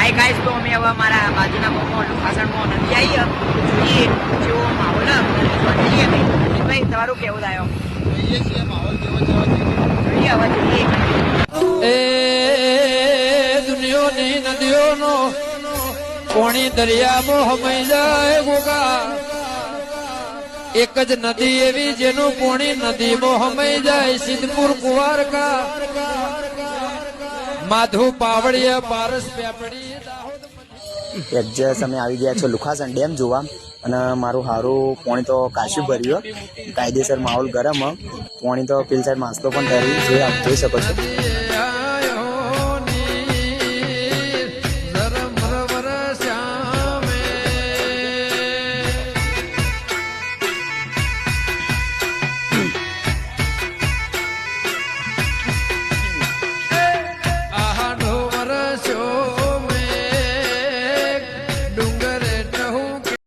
hi guys, તો અમે હવે મારા બાજુના ગામમાં લુખાસણમાં નથી આવી જોઈએ જેવો માહોલ જોઈએ ભાઈ તમારું કેવું થાય જોઈએ છીએ માહોલ કેવો જોઈએ હવે જોઈએ એ દુનિયાની નદીઓનો પોણી દરિયામાં હમાઈ જાય ગોગા એક જ નદી એવી જેનું પોણી નદીમાં હમાઈ જાય સિદ્ધપુર કુવારકા માધુ પાવડીયા પારસ પેપડી એડજસ્ટ અમે આવી ગયા છો લુખાસણ ડેમ જોવા અને મારું હારું પોણી તો કાશ્યું ભર્યું કાયદેસર માહોલ ગરમ પોણી તો પેલી સાઈડ માસ્તો પણ ધરી જોઈ શકો છો